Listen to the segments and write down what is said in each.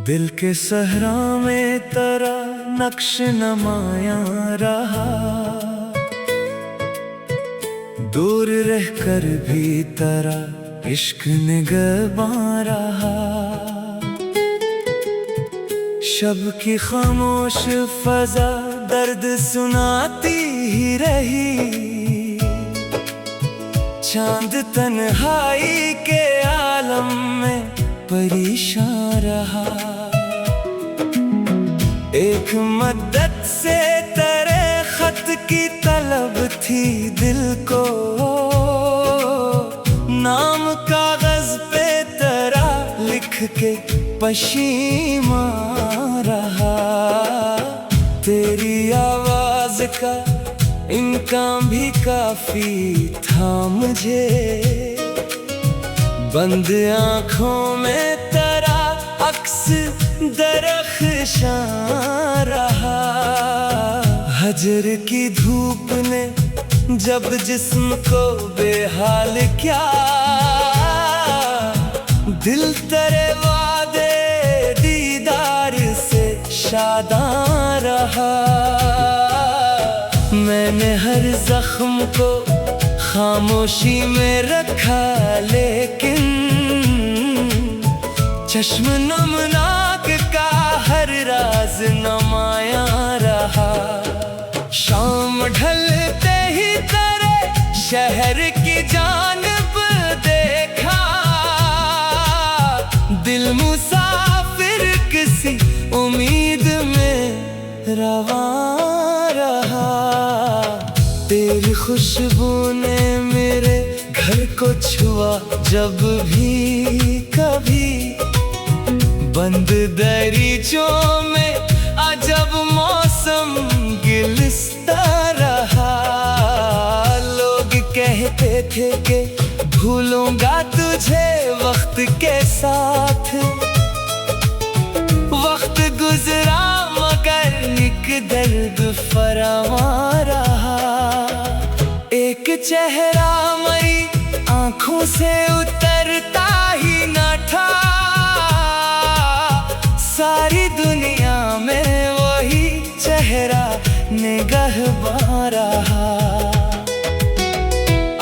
दिल के सहरा में तेरा नक्श नमाया रहा, दूर रहकर भी तेरा इश्क निगहबां रहा। शब की खामोश फजा दर्द सुनाती ही रही, चांद तन्हाई के आलम में परेशान रहा। एक मद्दत से तेरे खत की तलब थी दिल को, नाम कागज पे तेरा लिख के पशीमा रहा। तेरी आवाज का इनकार भी काफी था मुझे, बंद आँखों में तेरा अक्स दरख्शां रहा। हजर की धूप ने जब जिस्म को बेहाल किया, दिल तेरे वादे दीदार से शादां रहा। मैंने हर जख्म को खामोशी में रखा, लेकिन चश्म नमनाक का हर राज नमाया रहा। शाम ढलते ही तेरे शहर की जानिब देखा, दिल मुसाफिर किसी उम्मीद में रवां रहा। तेरी खुशबू ने मेरे घर को छुआ जब भी कभी, बंद दरीचों में अजब मौसम गिलस्ता रहा। लोग कहते थे कि भूलूंगा तुझे वक्त के साथ, वक्त गुजरा मगर एक दर्द फरावां रहा। एक चेहरा मरी आंखों से उतरता ही न था, सारी दुनिया में वही चेहरा निगहबां रहा।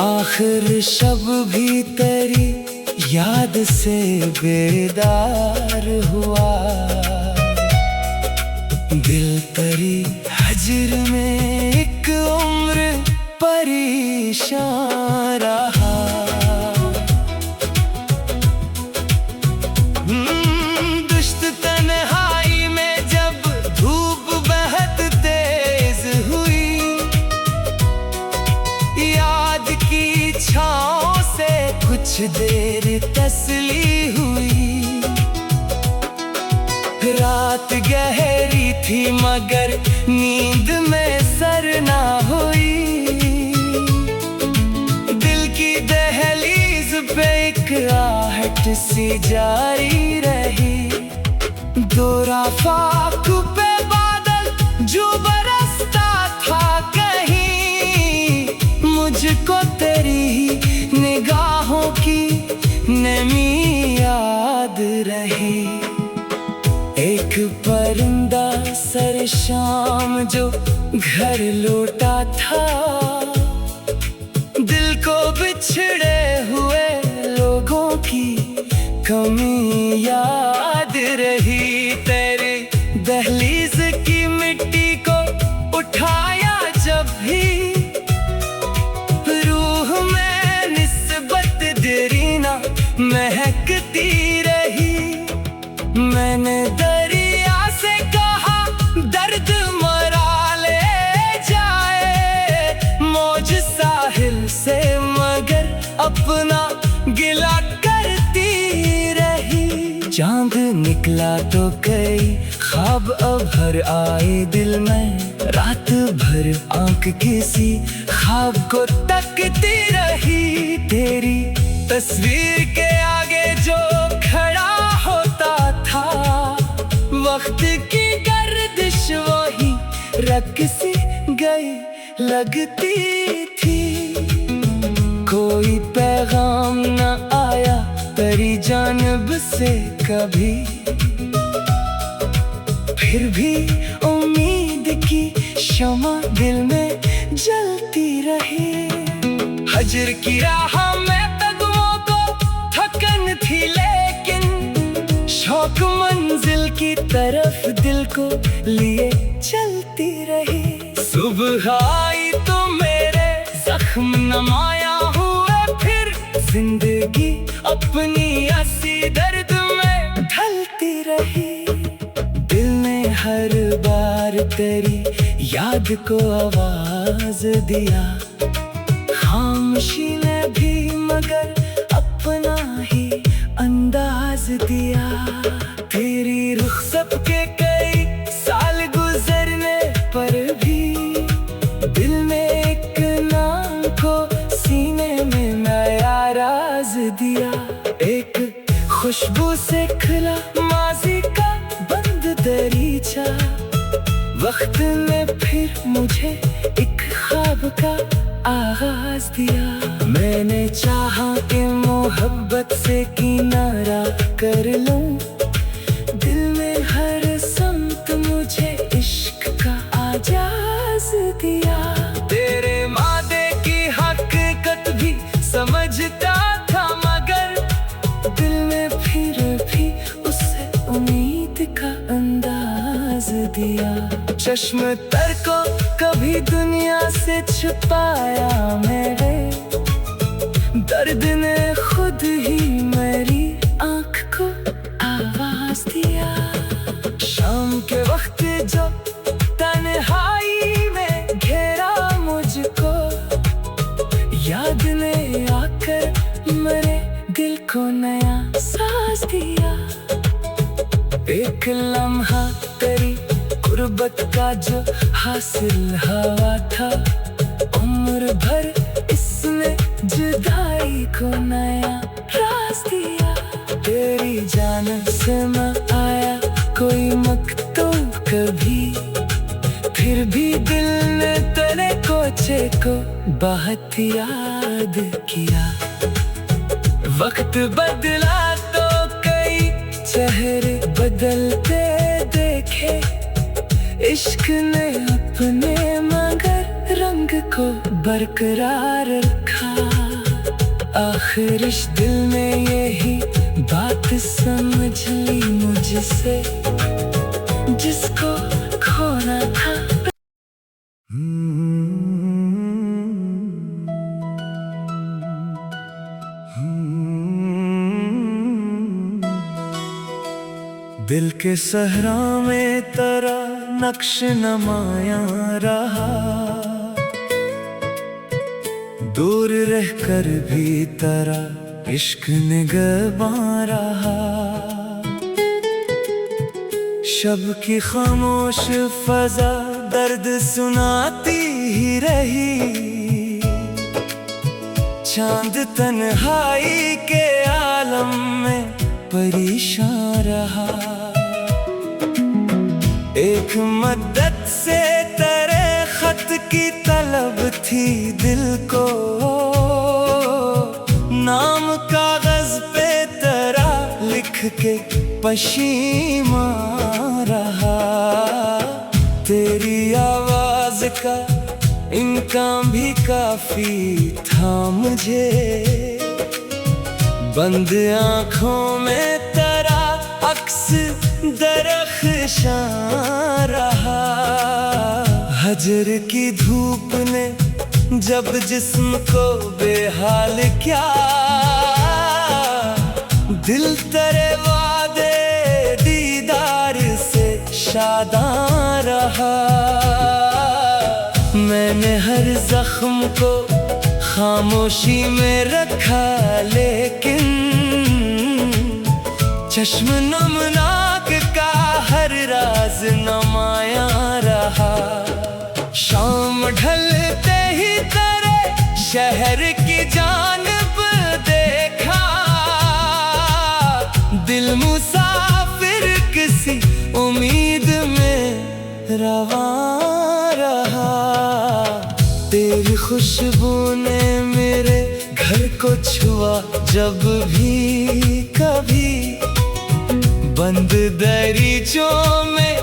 आखिर शब भी तेरी याद से बेदार हुआ, दिल तेरी हजर में एक उम्र परेशान रहा। दुश्त तन्हाई में जब धूप बहुत तेज हुई, याद की छाँव से कुछ देर तसली हुई। रात गहरी थी मगर नींद में सर ना हुई, दिल की दहलीज पे एक आहट सी जारी रही। दो राफ़ाक़ पे बादल जो बरसता था कहीं, मुझको तेरी ही निगाहों की नमी याद रही। एक परिंदा सर शाम जो घर लौटा था, दिल को बिछड़े हुए लोगों की कमी याद रही। तेरे दहलीज की मिट्टी को उठाया जब भी, रूह में निस्बत देरीना महकती रही। मैंने दरिया से कहा दर्द मरा ले जाए, मौज साहिल से मगर अपना गिला करती रही। चांद निकला तो कई ख्वाब अभर आए दिल में, रात भर आंख किसी ख्वाब को तकती रही। तेरी तस्वीर के आगे जो खड़ा होता था, वक्त की गर्दिश वही रक्सी गई लगती थी। कोई पैगाम न आया तेरी जानिब से कभी, फिर भी उम्मीद की शमा दिल में जलती रही। हजर की राह में कदमों को थकन थी, लेकिन शौक मंजिल की तरफ दिल को लिए चलती रही। सुबह आई तो मेरे जख्म नमाया हुए, फिर जिंदगी अपनी हंसी दर्द में ढलती रही। दिल ने हर बार तेरी याद को आवाज दिया, खामोशी ने भी मगर अपना ही अंदाज दिया। तेरी रुखसत के कई साल गुजरने पर भी दिल ने एक नाम को सीने में नया राज दिया। एक खुशबू से खुला माजी का बंद दरीचा, वक्त ने फिर मुझे एक ख्वाब का आगाज दिया। मैंने चाहा कि मोहब्बत से किनारा कर लूं, दिल में हर समत मुझे इश्क का आजाज दिया। तेरे मादे की हकीकत भी समझता था, मगर दिल ने फिर भी उससे उम्मीद का अंदाज दिया। चश्म तर को कभी दुनिया से छुपाया मेरे, दर्द ने खुद ही मेरी आँख को आवाज दिया। शाम के वक्त जो तन्हाई में घेरा मुझको, याद ने आकर मेरे दिल को नया सांस दिया। एक लम्हा तेरी गुर्बत का जो हासिल हवा था, उम्र भर इसने जुदाई को नया राज दिया। तेरी जानिब से न आया कोई मकतूब कभी, फिर भी दिल ने तेरे कोचे को बहुत याद किया। वक्त बदला तो कई चेहरे बदलते देखे, इश्क ने अपने मगर रंग को बरकरार रखा। आखिर इस दिल ने यही बात समझ ली मुझसे, जिसको खोना था। दिल के सहरा में तेरा नक्श नमाया रहा, दूर रहकर भी तेरा इश्क निगहबां रहा। शब की खामोश फजा दर्द सुनाती ही रही, चांद तन्हाई के आलम में परेशान रहा। एक मद्दत से तेरे खत की तलब थी दिल को, नाम कागज पे तेरा लिख के पशीमा रहा। तेरी आवाज का इनकार भी काफी था मुझे, बंद आँखों में तेरा अक्स दरख्शां रहा। हजर की धूप ने जब जिस्म को बेहाल किया, दिल तेरे वादे दीदार से शादां रहा। मैंने हर जख्म को खामोशी में रखा, लेकिन चश्म नमनाक का हर राज नमाया रहा। शाम ढलते ही तेरे शहर की जानिब देखा, दिल मुसाफिर किसी उम्मीद में रवां रहा। तेरी खुशबू ने मेरे घर को छुआ जब भी कभी। बंद दरीचों में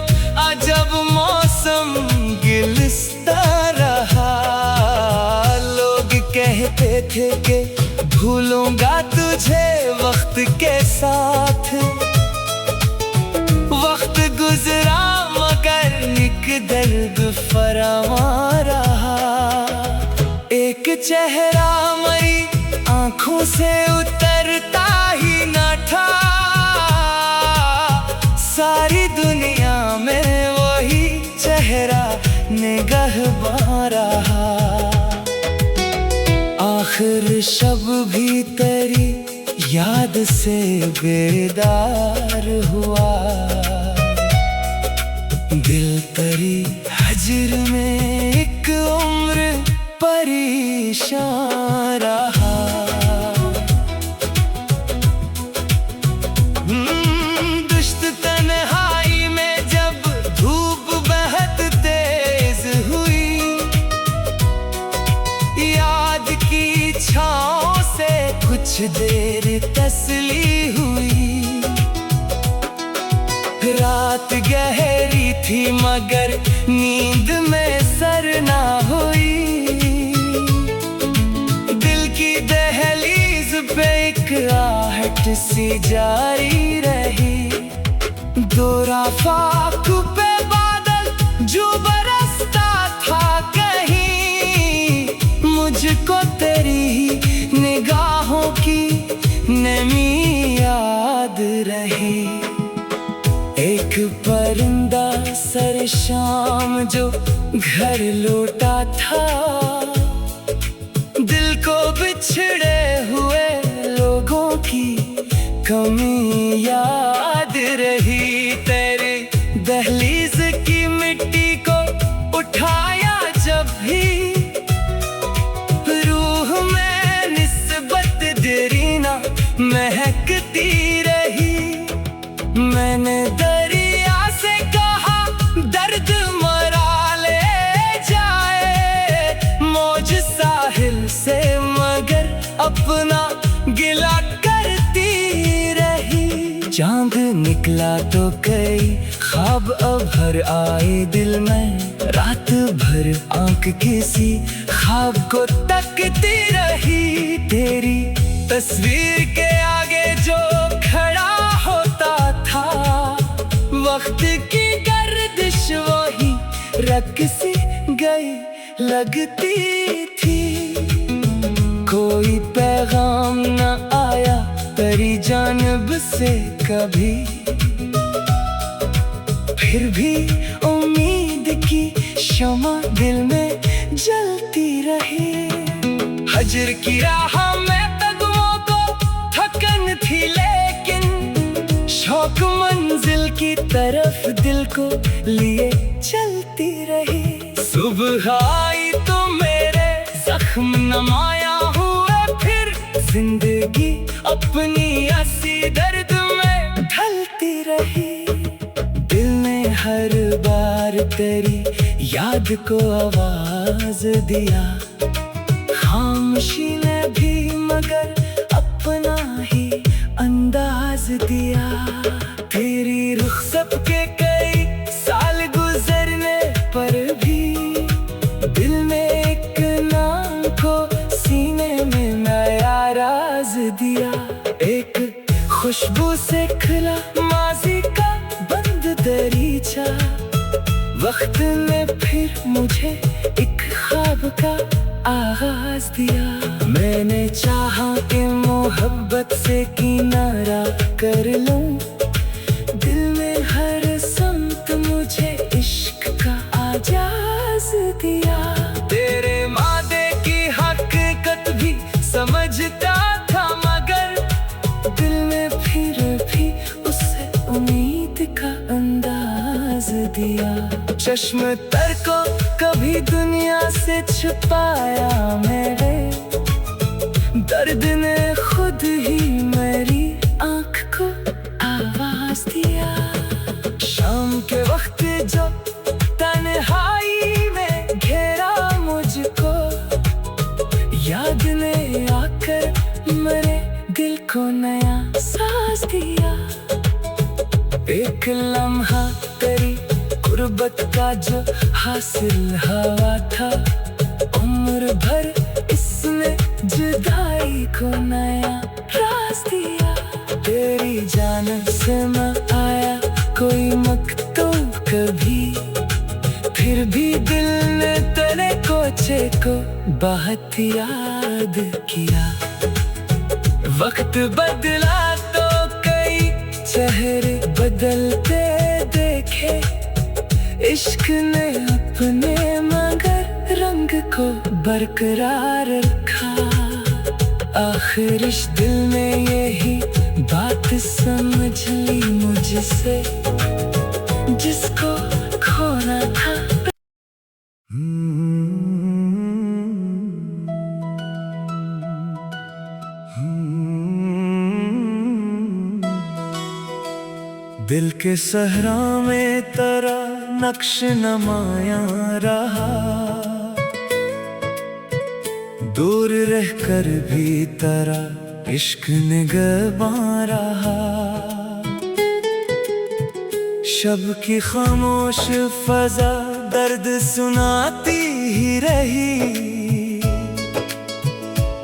अजब मौसम गिलस्ता रहा। लोग कहते थे कि भूलूंगा तुझे वक्त के साथ। वक्त गुजरा मगर एक दर्द फरावा रहा। एक चेहरा मरी आंखों से उतरता ही न था। सारी दुनिया में वही चेहरा निगहबान रहा। आखिर शब भी तेरी याद से बेदार हुआ। दिल तेरी हजर में एक उम्र परेशान रहा। दुश्त तन्हाई में जब धूप बहुत तेज हुई। याद की छाँव से कुछ देर तसली हुई। रात गहरी थी मगर नींद में सर ना हुई। दिल की दहलीज पे एक आहट सी जारी रही। दो राफाक पे बादल जो बरसता था कहीं। मुझको तेरी निगाहों की नमी याद रही। एक परिंदा सर शाम जो घर लौटा था। दिल को बिछड़े हुए लोगों की कमी याद रही। तेरे दहलीज की मिट्टी को उठाया जब भी। रूह में निस्बत देरीना महकती रही। मैंने दरिया से कहा दर्द मरा ले जाए। मौज साहिल से मगर अपना गिला करती रही। चांद निकला तो कई ख्वाब अभर आए दिल में। रात भर आंख किसी ख्वाब को तकती रही। तेरी तस्वीर के आगे जो खड़ा होता था। वक्त की गर्दिश वही रक्सी गई लगती थी। कोई पैगाम न आया तेरी जानिब से कभी। फिर भी उम्मीद की शमा दिल में जलती रही। हजर की राह में कदमों को थकन थी लेकिन शौक मंजिल की तरफ दिल को लिए चलती रही। सुबह आई तो मेरे जख्म नमाया हुए। फिर जिंदगी अपनी हंसी दर्द में ढलती रही। दिल ने हर बार तेरी याद को आवाज दिया। खामोशी ने भी मगर अपना ही अंदाज दिया। तेरी रुखसत के कई साल गुजरने पर भी दिल में एक नाम को सीने में नया राज दिया। एक खुशबू से खुला माजी का बंद दरीचा। वक्त ने फिर मुझे एक ख्वाब का आगाज दिया। मैंने चाहा कि मोहब्बत से किनारा कर लूं। दिल में हर समत मुझे इश्क का आजाज दिया। तेरे मादे की हकीकत भी समझता था मगर दिल में फिर भी उसे उम्मीद का अंदाज दिया। चश्म तर को कभी दुनिया से छुपाया मेरे। दर्द ने खुद ही मेरी आँख को आवाज दिया। शाम के वक्त जो तन्हाई में घेरा मुझको। एक लम्हा तेरी गुर्बत का जो हासिल हवा था, उम्र भर इसने जुदाई को नया राज दिया। तेरी जानिब से न आया कोई मकतूब कभी, फिर भी दिल ने तेरे कोचे को बहुत याद किया। वक्त बदला तो कई चेहरे बदलते देखे, इश्क ने अपने मगर रंग को बरकरार रखा। आखिर इस दिल ने यही बात समझ ली मुझसे, जिसको खोना था। दिल के सहरा में तेरा नक्श नमाया रहा, दूर रहकर भी तेरा इश्क निगहबां रहा। शब की खामोश फजा दर्द सुनाती ही रही,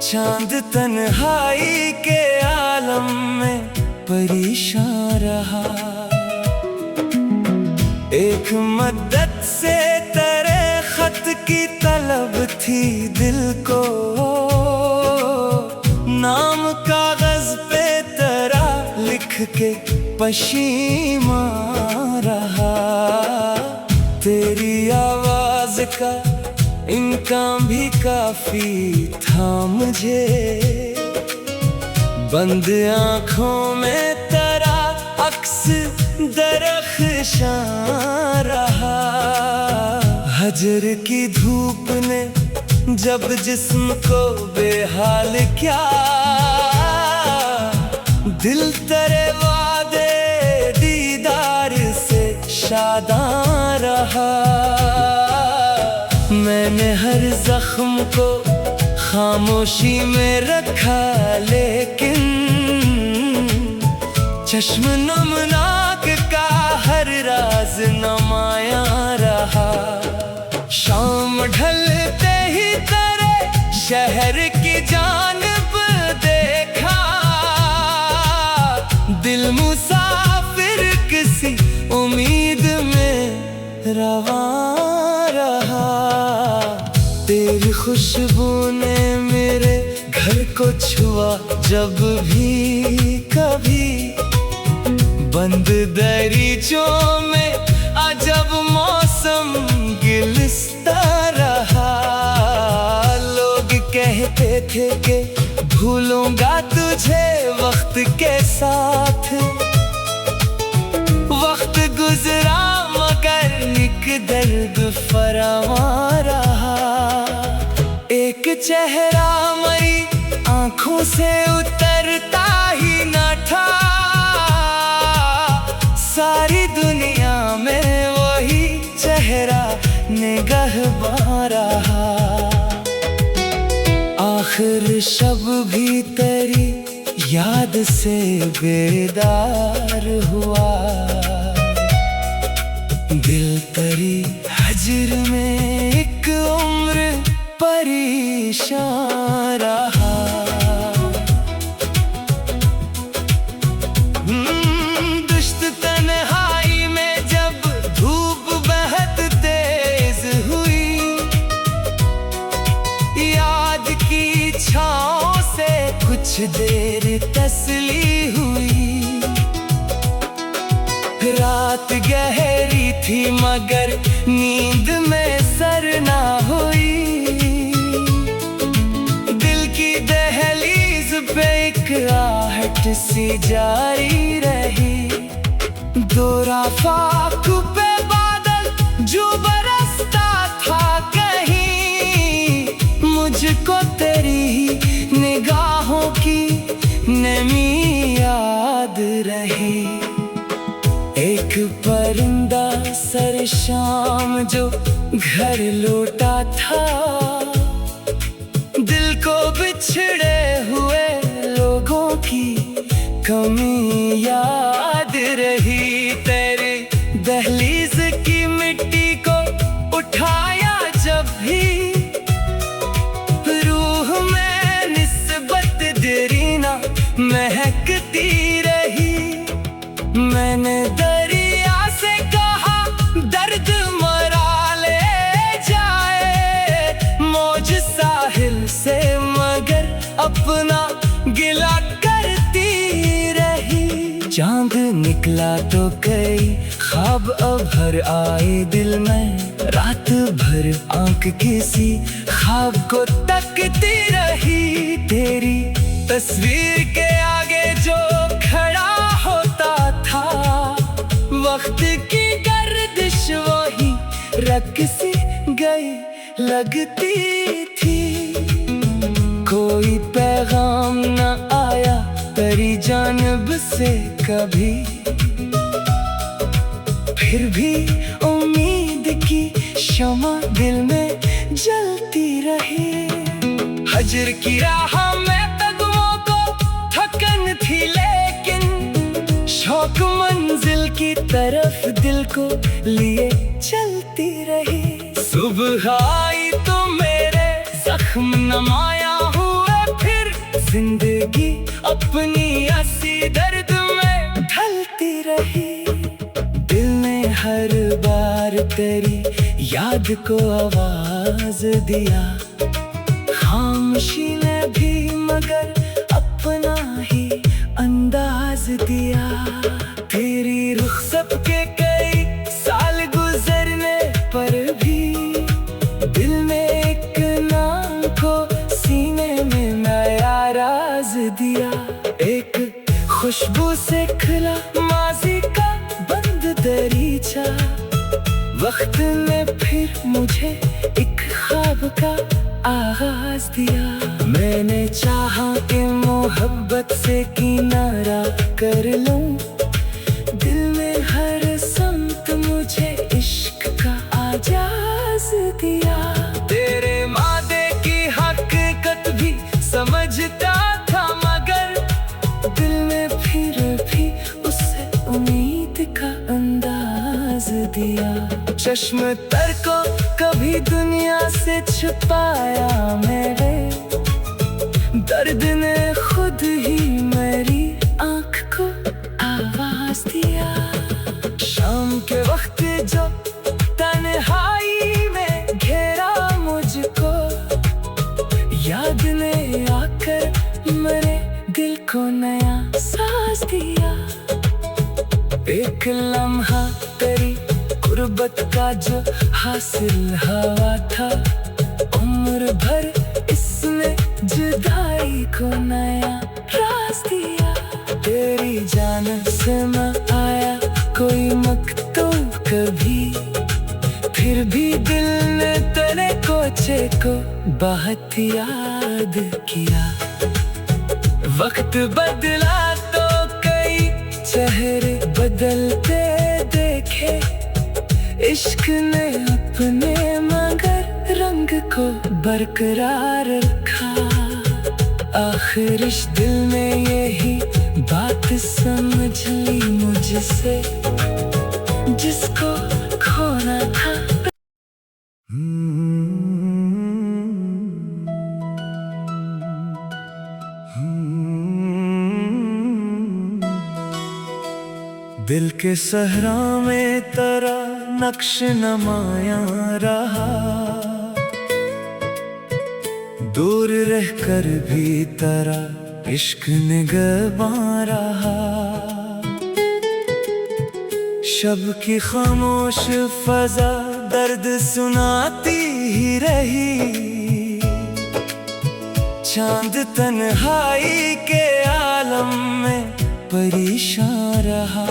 चांद तन्हाई के आलम में परेशान रहा। एक मद्दत से तेरे खत की तलब थी दिल को, नाम कागज पे तेरा लिख के पशीमा रहा। तेरी आवाज का इनकार भी काफी था मुझे, बंद आँखों में तेरा अक्स दरख्शां रहा। हजर की धूप ने जब जिस्म को बेहाल किया, दिल तेरे वादे दीदार से शादां रहा। मैंने हर जख्म को खामोशी में रखा, लेकिन चश्म नमनाक का हर राज नमाया रहा। शाम ढलते ही तेरे शहर की जानिब देखा, दिल मुसाफिर किसी उम्मीद में रवां रहा। तेरी खुशबू ने मेरे घर को छुआ जब भी कभी, बंद दरीचों में अजब मौसम गिलस्ता रहा। लोग कहते थे कि भूलूंगा तुझे वक्त के साथ, वक्त गुजरा मगर एक दर्द फरावां रहा। एक चेहरा मरी आंखों से उतरता ही न था, सारी दुनिया में वही चेहरा निगहबां रहा। आखिर शब भी तेरी याद से बेदार हुआ, दिल तेरी हजर में एक उम्र परेशान रहा। दुश्त तन्हाई में जब धूप बहुत तेज हुई, याद की छाँव से कुछ देर तसली हुई। रात गहरी थी मगर नींद में सर ना हुई, दिल की दहलीज पे एक आहट सी जारी रही। दो राफाक पे बादल जो बरसता था कहीं, मुझको तेरी निगाहों की नमी याद रही। एक परिंदा सर शाम जो घर लौटा था, दिल को बिछड़े हुए लोगों की कमी याद रही। तेरे भी रूह में निस्बत देरीना महकती रही। मैंने दरिया से कहा दर्द मरा ले जाए, मौज साहिल से मगर अपना गिला करती रही। चांद निकला तो कई ख्वाब अभर आए दिल में, रात भर आंख किसी ख्वाब को तकती रही। तेरी तस्वीर के आगे जो खड़ा होता था, वक्त की गर्दिश वही रक्सी गई लगती थी। कोई पैगाम न आया तेरी जानिब से कभी, फिर भी उम्मीद की शमा दिल में जलती रही। हजर की राह में कदमों को थकन थी, लेकिन शौक मंजिल की तरफ दिल को लिए चलती रही। सुबह आई तो मेरे जख्म नमाया हुए, फिर जिंदगी अपनी हंसी दर्द में ढलती रही। दिल ने हर बार तेरी याद को आवाज दिया, खामोशी ने भी मगर अपना ही अंदाज दिया। तेरी रुखसत के कई साल गुजरने पर भी दिल में एक नाम को सीने में नया राज दिया। एक खुशबू से खिला माजी का बंद दरीचा, वक्त ने फिर मुझे एक ख्वाब का आगाज दिया। मैंने चाहा कि मोहब्बत से किनारा कर लूं, दिल में हर समत मुझे इश्क का आजाज दिया। तेरे मादे की हकीकत भी समझता था, मगर दिल में फिर भी उससे उम्मीद का अंदाज दिया। चश्म तर को कभी दुनिया से छुपाया मेरे, दर्द ने खुद ही मेरी आँख को आवाज दिया। शाम के वक्त जो तन्हाई में घेरा मुझको, याद ने आकर मेरे दिल को नया सांस दिया। एक लम्हा तेरी गुर्बत का जो हासिल हवा था, उम्र भर इसने जुदाई को नया राज दिया। तेरी जान से न आया कोई मकतूब कभी, फिर भी दिल ने तेरे कोचे को बहुत याद किया। वक्त बदला तो कई चेहरे बदलते देखे, इश्क ने अपने मगर रंग को बरकरार रखा। आखिर इस दिल ने यही बात समझ ली मुझसे, जिसको खोना था। दिल के सहरा में तेरा नक्श नमाया रहा, दूर रहकर भी तेरा इश्क निगहबां रहा। शब की खामोश फजा दर्द सुनाती ही रही, चांद तन्हाई के आलम में परेशान रहा।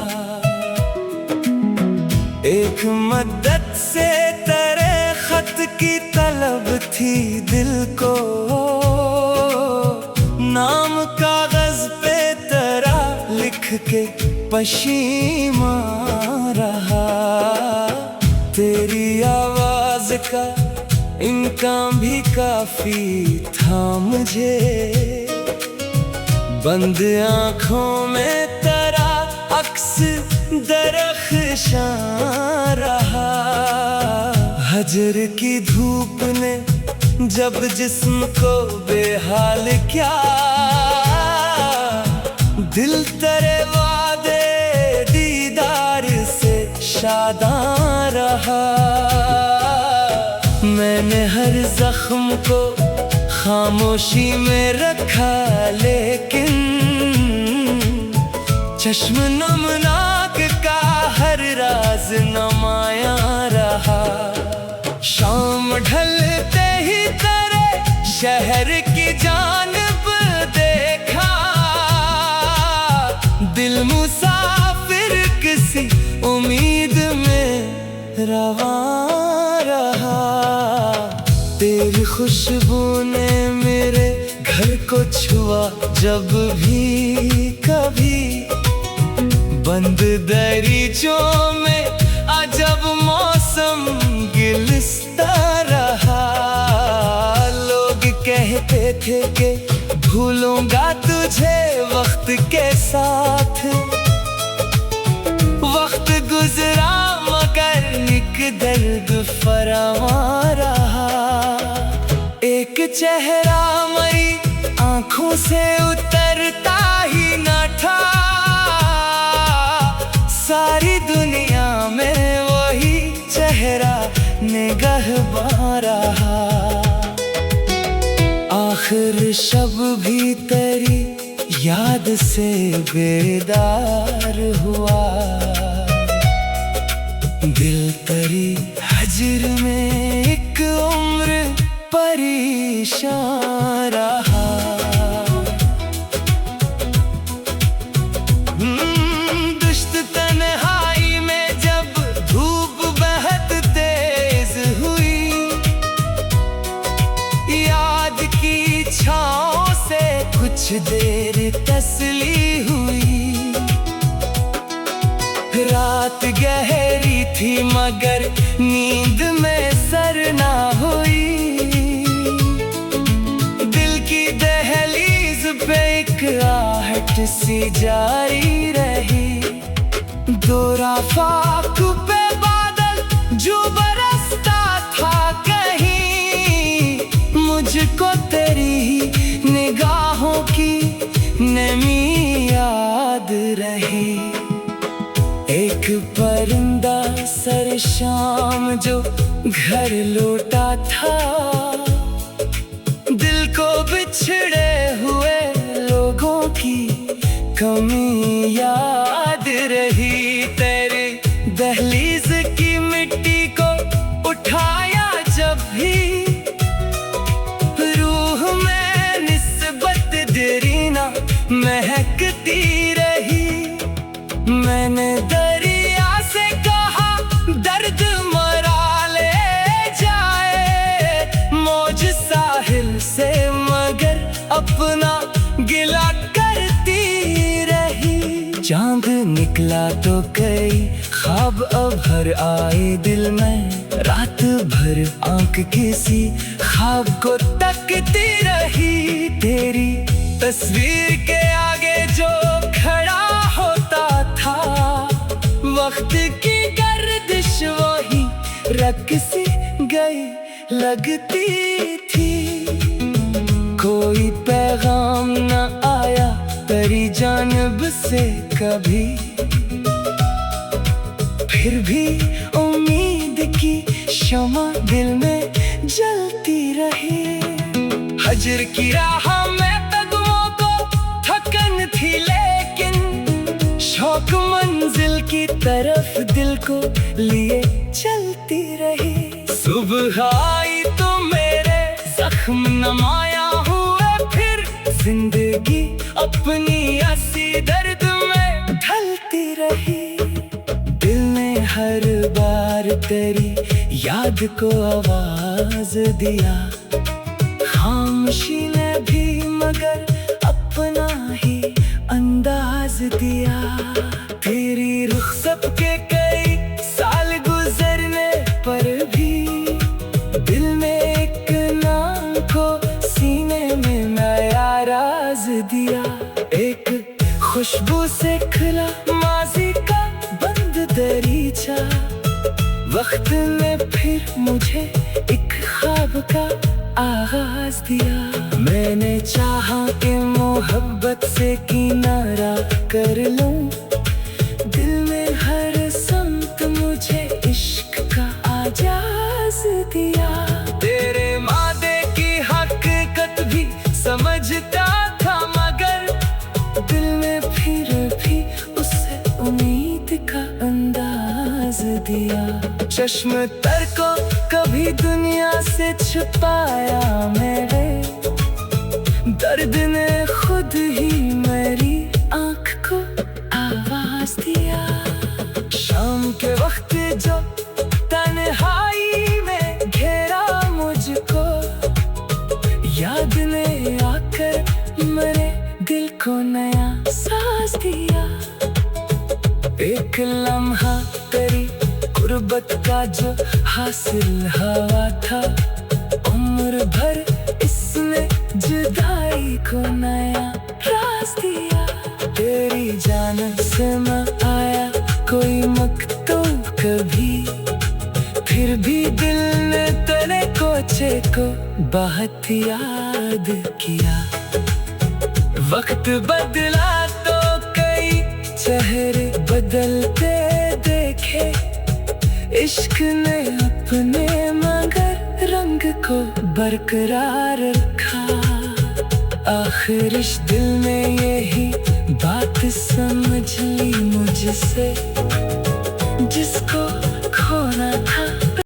एक मद्दत से तेरे खत की तलब थी दिल को, नाम कागज पे तेरा लिख के पशीमा रहा। तेरी आवाज का इनकार भी काफी था मुझे, बंद आँखों में तेरा अक्स दरख्शां रहा। हजर की धूप ने जब जिस्म को बेहाल क्या, दिल तेरे वादे दीदार से शादां रहा। मैंने हर जख्म को खामोशी में रखा, लेकिन चश्म नमनाक का हर राज नुमाया रहा। शाम ढलते ही तेरे शहर की जानिब देखा, दिल मुसाफिर किसी उम्मीद में रवां रहा। तेरी खुशबू ने मेरे घर को छुआ जब भी कभी, बंद दरीचों में अजब मौसम गिलस्ता रहा। लोग कहते थे कि भूलूंगा तुझे वक्त के साथ, वक्त गुजरा मगर एक दर्द फरावां रहा। एक चेहरा मरी आंखों से उतरता ही न था, सारी दुनिया में वही चेहरा निगहबां रहा। आखिर शब भी तेरी याद से बेदार हुआ, दिल तेरी हजर में एक उम्र परेशान रहा। दुश्त तन्हाई में जब धूप बहुत तेज हुई, याद की छाँव से कुछ देर तसली हुई। रात गहरी थी मगर नींद में सर ना हुई, दिल की दहलीज पे एक आहट सी जारी रही। दो राफ़ाक़ पे बादल जो बरसता था कहीं, मुझको तेरी ही निगाहों की नमी याद रही। एक परिंदा सर शाम जो घर लौटा था, दिल को बिछड़े हुए लोगों की कमी याद रही। तेरे दहलीज की मिट्टी को उठाया जब भी, रूह में निस्बत देरीना महकती रही। मैंने दरिया से कहा दर्द मरा ले जाए, मौज साहिल से मगर अपना गिला करती रही। चांद निकला तो कई ख्वाब अब हर आए दिल में, रात भर आंख किसी ख्वाब को तकती रही। तेरी तस्वीर के आगे जो खड़ा होता था, वक्त की गर्दिश वही रक्सी गई लगती थी। कोई पैगाम न आया तेरी जानिब से कभी, फिर भी उम्मीद की शमा दिल में जलती रही। हजर की राह में कदमों को थकन थी, लेकिन शौक मंजिल की तरफ दिल को लिए चलती रही। सुबह आई तो मेरे जख्म नमाया हुए, फिर जिंदगी अपनी हंसी दर्द में ढलती रही। दिल ने हर बार तेरी याद को आवाज दिया, खामोशी ने भी मगर अपना ही अंदाज दिया। तेरी रुखसत के कई साल गुजरने पर भी, दिल में एक नाम को सीने में नया राज दिया। एक खुशबू से खुला माजी का बंद दरीचा, वक्त ने फिर मुझे एक ख्वाब का आगाज दिया। मैंने चाहा कि मोहब्बत से किनारा कर लूं, दिल में हर संत मुझे इश्क का आजाज दिया। तेरे मादे की हकीकत भी समझता था, मगर दिल में फिर भी उसे उम्मीद का अंदाज दिया। चश्म तर को कभी दुनिया से छुपाया मेरे, दर्द ने खुद ही मेरी आँख को आवाज दिया। शाम के वक्त जो तन्हाई में घेरा मुझको, याद ने आकर मेरे दिल को नया सांस दिया। एक लम्हा तेरी गुर्बत का जो हासिल हुआ था, उम्र भर इसने जुदाई को नया राज दिया। तेरी जान से न आया कोई मकतूब कभी, फिर भी दिल ने तेरे कोचे को बहुत याद किया। वक्त बदला तो कई चेहरे बदलते देखे, इश्क ने अपने मगर रंग को बरकरार रखा। आखिर इस दिल में यही बात समझ ली मुझसे, जिसको